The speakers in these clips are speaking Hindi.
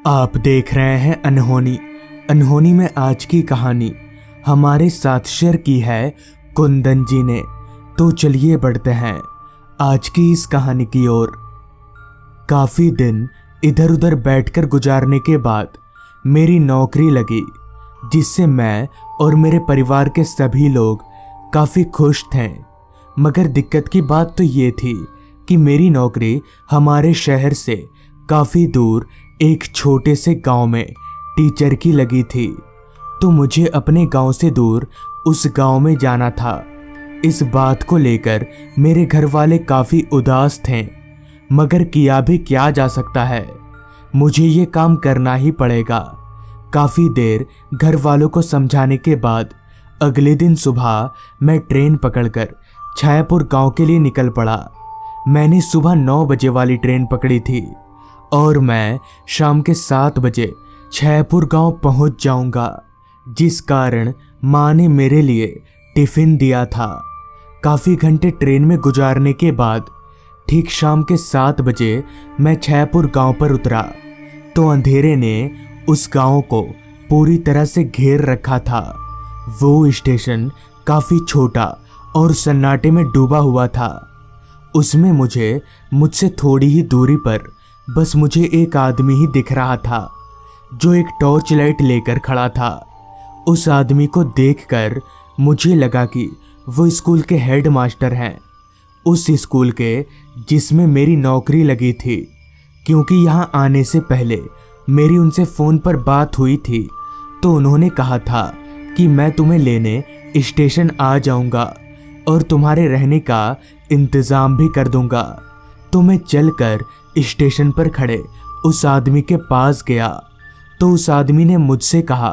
आप देख रहे हैं अनहोनी। अनहोनी में आज की कहानी हमारे साथ शेयर की है कुंदन जी ने। तो चलिए बढ़ते हैं आज की इस कहानी की ओर। काफ़ी दिन इधर उधर बैठकर गुजारने के बाद मेरी नौकरी लगी, जिससे मैं और मेरे परिवार के सभी लोग काफ़ी खुश थे। मगर दिक्कत की बात तो ये थी कि मेरी नौकरी हमारे शहर से काफ़ी दूर एक छोटे से गांव में टीचर की लगी थी। तो मुझे अपने गांव से दूर उस गांव में जाना था। इस बात को लेकर मेरे घर वाले काफ़ी उदास थे, मगर किया भी क्या जा सकता है, मुझे ये काम करना ही पड़ेगा। काफ़ी देर घर वालों को समझाने के बाद अगले दिन सुबह मैं ट्रेन पकड़कर छायापुर गांव के लिए निकल पड़ा। मैंने सुबह 9 बजे वाली ट्रेन पकड़ी थी और मैं शाम के 7 बजे छायापुर गांव पहुंच जाऊंगा, जिस कारण माँ ने मेरे लिए टिफ़िन दिया था। काफ़ी घंटे ट्रेन में गुजारने के बाद ठीक शाम के 7 बजे मैं छायापुर गांव पर उतरा तो अंधेरे ने उस गांव को पूरी तरह से घेर रखा था। वो स्टेशन काफ़ी छोटा और सन्नाटे में डूबा हुआ था। उसमें मुझसे थोड़ी ही दूरी पर बस मुझे एक आदमी ही दिख रहा था, जो एक टॉर्च लाइट लेकर खड़ा था। उस आदमी को देखकर मुझे लगा कि वो स्कूल के हेड मास्टर हैं, उस स्कूल के जिसमें मेरी नौकरी लगी थी। क्योंकि यहाँ आने से पहले मेरी उनसे फ़ोन पर बात हुई थी, तो उन्होंने कहा था कि मैं तुम्हें लेने स्टेशन आ जाऊँगा और तुम्हारे रहने का इंतज़ाम भी कर दूँगा। तो मैं चलकर स्टेशन पर खड़े उस आदमी के पास गया तो उस आदमी ने मुझसे कहा,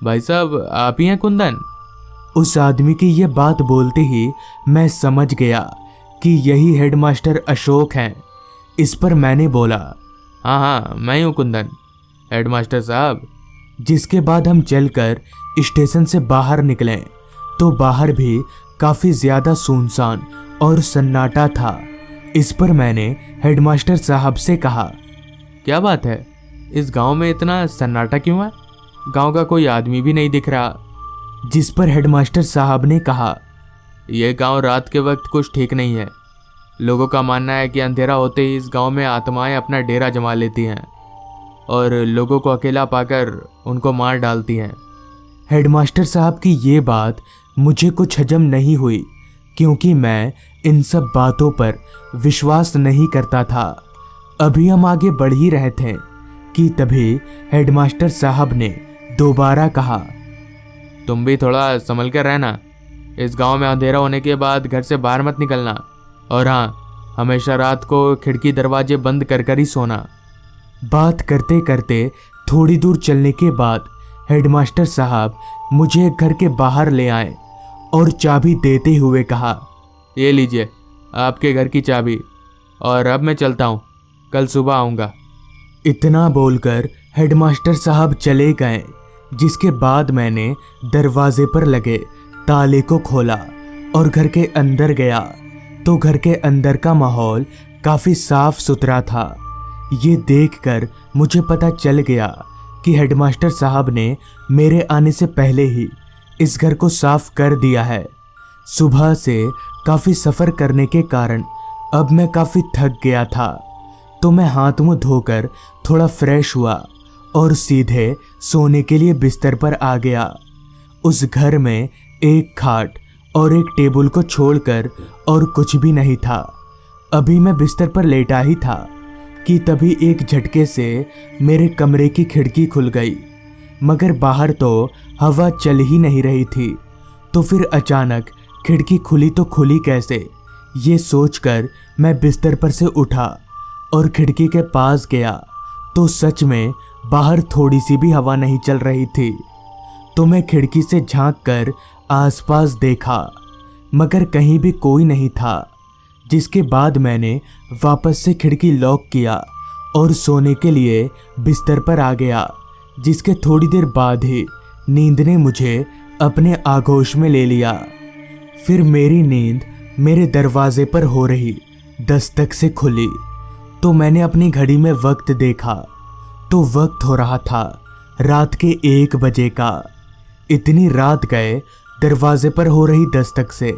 भाई साहब आप ही हैं कुंदन? उस आदमी की यह बात बोलते ही मैं समझ गया कि यही हेडमास्टर अशोक हैं। इस पर मैंने बोला, हाँ हाँ मैं हूँ कुंदन, हेडमास्टर साहब। जिसके बाद हम चलकर स्टेशन से बाहर निकले तो बाहर भी काफ़ी ज़्यादा सुनसान और सन्नाटा था। इस पर मैंने हेडमास्टर साहब से कहा, क्या बात है, इस गांव में इतना सन्नाटा क्यों है? गांव का कोई आदमी भी नहीं दिख रहा। जिस पर हेडमास्टर साहब ने कहा, यह गांव रात के वक्त कुछ ठीक नहीं है। लोगों का मानना है कि अंधेरा होते ही इस गांव में आत्माएं अपना डेरा जमा लेती हैं और लोगों को अकेला पाकर उनको मार डालती हैं। हेडमास्टर साहब की ये बात मुझे कुछ हजम नहीं हुई, क्योंकि मैं इन सब बातों पर विश्वास नहीं करता था। अभी हम आगे बढ़ ही रहे थे कि तभी हेडमास्टर साहब ने दोबारा कहा, तुम भी थोड़ा संभल कर रहना। इस गांव में अंधेरा होने के बाद घर से बाहर मत निकलना, और हाँ, हमेशा रात को खिड़की दरवाजे बंद कर ही सोना। बात करते करते थोड़ी दूर चलने के बाद हेडमास्टर साहब मुझे घर के बाहर ले आए और चाबी देते हुए कहा, ये लीजिए आपके घर की चाबी, और अब मैं चलता हूँ, कल सुबह आऊँगा। इतना बोलकर हेडमास्टर साहब चले गए। जिसके बाद मैंने दरवाजे पर लगे ताले को खोला और घर के अंदर गया तो घर के अंदर का माहौल काफ़ी साफ सुथरा था। ये देखकर मुझे पता चल गया कि हेडमास्टर साहब ने मेरे आने से पहले ही इस घर को साफ कर दिया है। सुबह से काफ़ी सफ़र करने के कारण अब मैं काफ़ी थक गया था, तो मैं हाथ मुंह धोकर थोड़ा फ्रेश हुआ और सीधे सोने के लिए बिस्तर पर आ गया। उस घर में एक खाट और एक टेबल को छोड़कर और कुछ भी नहीं था। अभी मैं बिस्तर पर लेटा ही था कि तभी एक झटके से मेरे कमरे की खिड़की खुल गई, मगर बाहर तो हवा चल ही नहीं रही थी। तो फिर अचानक खिड़की खुली तो खुली कैसे, ये सोचकर मैं बिस्तर पर से उठा और खिड़की के पास गया तो सच में बाहर थोड़ी सी भी हवा नहीं चल रही थी। तो मैं खिड़की से झांक कर आसपास देखा, मगर कहीं भी कोई नहीं था। जिसके बाद मैंने वापस से खिड़की लॉक किया और सोने के लिए बिस्तर पर आ गया। जिसके थोड़ी देर बाद ही नींद ने मुझे अपने आगोश में ले लिया। फिर मेरी नींद मेरे दरवाजे पर हो रही दस्तक से खुली तो मैंने अपनी घड़ी में वक्त देखा तो वक्त हो रहा था रात के 1 बजे का। इतनी रात गए दरवाजे पर हो रही दस्तक से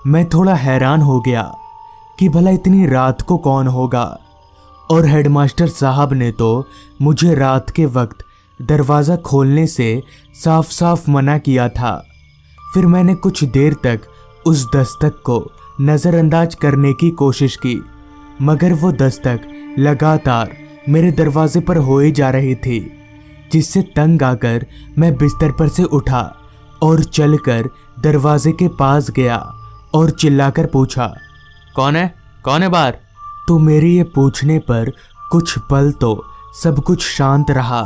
मैं थोड़ा हैरान हो गया कि भला इतनी रात को कौन होगा। और हेडमास्टर साहब ने तो मुझे रात के वक्त दरवाज़ा खोलने से साफ साफ मना किया था। फिर मैंने कुछ देर तक उस दस्तक को नज़रअंदाज करने की कोशिश की, मगर वो दस्तक लगातार मेरे दरवाजे पर हो ही जा रही थी, जिससे तंग आकर मैं बिस्तर पर से उठा और चलकर दरवाजे के पास गया और चिल्लाकर पूछा, कौन है बाहर? तो मेरे ये पूछने पर कुछ पल तो सब कुछ शांत रहा।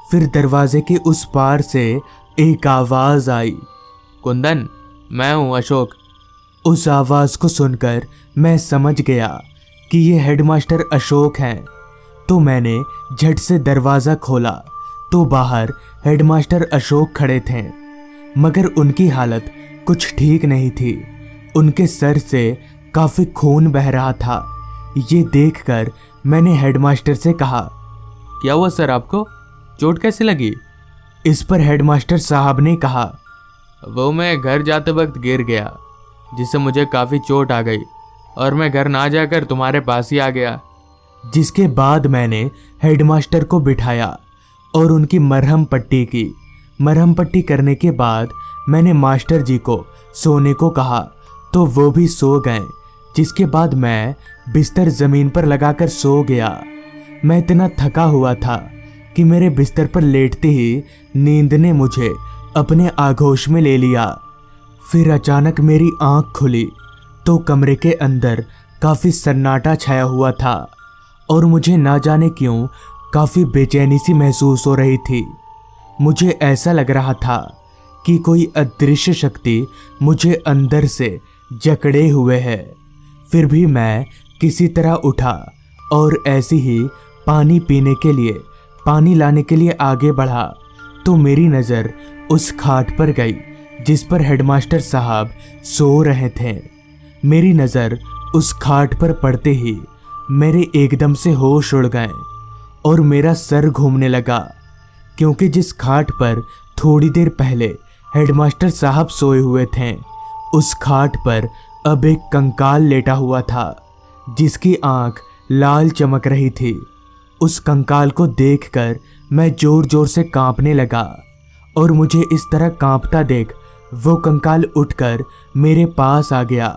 फिर दरवाजे के उस पार से एक आवाज़ आई, कुंदन, मैं हूँ अशोक। उस आवाज़ को सुनकर मैं समझ गया कि ये हेडमास्टर अशोक हैं। तो मैंने झट से दरवाज़ा खोला तो बाहर हेडमास्टर अशोक खड़े थे, मगर उनकी हालत कुछ ठीक नहीं थी। उनके सर से काफ़ी खून बह रहा था। ये देखकर मैंने हेडमास्टर से कहा, क्या हुआ सर, आपको चोट कैसे लगी? इस पर हेडमास्टर साहब ने कहा, वो मैं घर जाते वक्त गिर गया, जिससे मुझे काफ़ी चोट आ गई और मैं घर ना जाकर तुम्हारे पास ही आ गया। जिसके बाद मैंने हेडमास्टर को बिठाया और उनकी मरहम पट्टी की। मरहम पट्टी करने के बाद मैंने मास्टर जी को सोने को कहा तो वो भी सो गए, जिसके बाद मैं बिस्तर ज़मीन पर लगाकर सो गया। मैं इतना थका हुआ था कि मेरे बिस्तर पर लेटते ही नींद ने मुझे अपने आगोश में ले लिया। फिर अचानक मेरी आंख खुली तो कमरे के अंदर काफ़ी सन्नाटा छाया हुआ था और मुझे ना जाने क्यों काफ़ी बेचैनी सी महसूस हो रही थी। मुझे ऐसा लग रहा था कि कोई अदृश्य शक्ति मुझे अंदर से जकड़े हुए है। फिर भी मैं किसी तरह उठा और ऐसे ही पानी पीने के लिए, पानी लाने के लिए आगे बढ़ा तो मेरी नज़र उस खाट पर गई जिस पर हेडमास्टर साहब सो रहे थे। मेरी नज़र उस खाट पर पड़ते ही मेरे एकदम से होश उड़ गए और मेरा सर घूमने लगा, क्योंकि जिस खाट पर थोड़ी देर पहले हेडमास्टर साहब सोए हुए थे, उस खाट पर अब एक कंकाल लेटा हुआ था जिसकी आंख लाल चमक रही थी। उस कंकाल को देखकर मैं जोर जोर से कांपने लगा और मुझे इस तरह कांपता देख वो कंकाल उठकर मेरे पास आ गया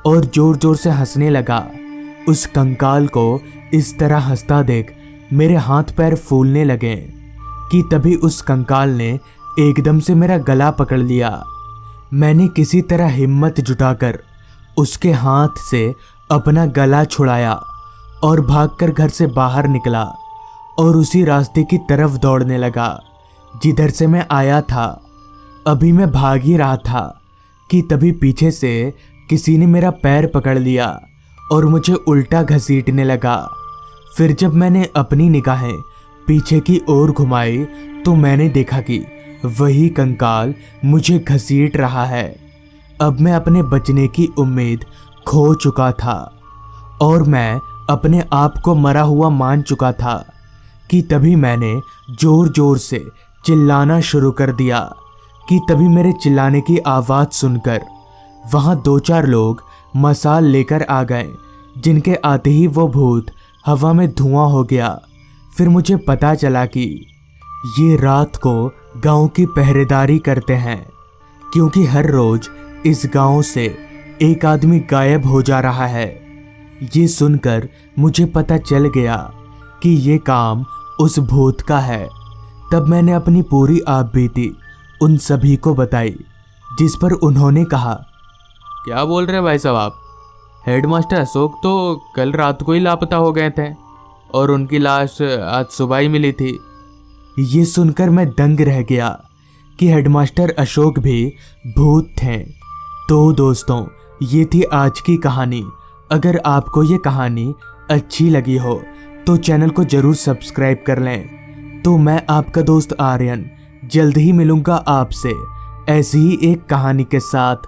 और जोर जोर से हंसने लगा। उस कंकाल को इस तरह हंसता देख मेरे हाथ पैर फूलने लगे कि तभी उस कंकाल ने एकदम से मेरा गला पकड़ लिया। मैंने किसी तरह हिम्मत जुटाकर उसके हाथ से अपना गला छुड़ाया और भागकर घर से बाहर निकला और उसी रास्ते की तरफ दौड़ने लगा जिधर से मैं आया था। अभी मैं भाग ही रहा था कि तभी पीछे से किसी ने मेरा पैर पकड़ लिया और मुझे उल्टा घसीटने लगा। फिर जब मैंने अपनी निगाहें पीछे की ओर घुमाई तो मैंने देखा कि वही कंकाल मुझे घसीट रहा है। अब मैं अपने बचने की उम्मीद खो चुका था और मैं अपने आप को मरा हुआ मान चुका था कि तभी मैंने जोर जोर से चिल्लाना शुरू कर दिया कि तभी मेरे चिल्लाने की आवाज़ सुनकर वहाँ 2-4 लोग मसाल लेकर आ गए, जिनके आते ही वो भूत हवा में धुआं हो गया। फिर मुझे पता चला कि ये रात को गांव की पहरेदारी करते हैं, क्योंकि हर रोज इस गांव से एक आदमी गायब हो जा रहा है। ये सुनकर मुझे पता चल गया कि ये काम उस भूत का है। तब मैंने अपनी पूरी आपबीती उन सभी को बताई, जिस पर उन्होंने कहा, क्या बोल रहे भाई साहब आप? हेडमास्टर अशोक तो कल रात को ही लापता हो गए थे और उनकी लाश आज सुबह ही मिली थी। ये सुनकर मैं दंग रह गया कि हेडमास्टर अशोक भी भूत थे। तो दोस्तों, ये थी आज की कहानी। अगर आपको ये कहानी अच्छी लगी हो तो चैनल को ज़रूर सब्सक्राइब कर लें। तो मैं आपका दोस्त आर्यन जल्द ही मिलूँगा आपसे ऐसी ही एक कहानी के साथ।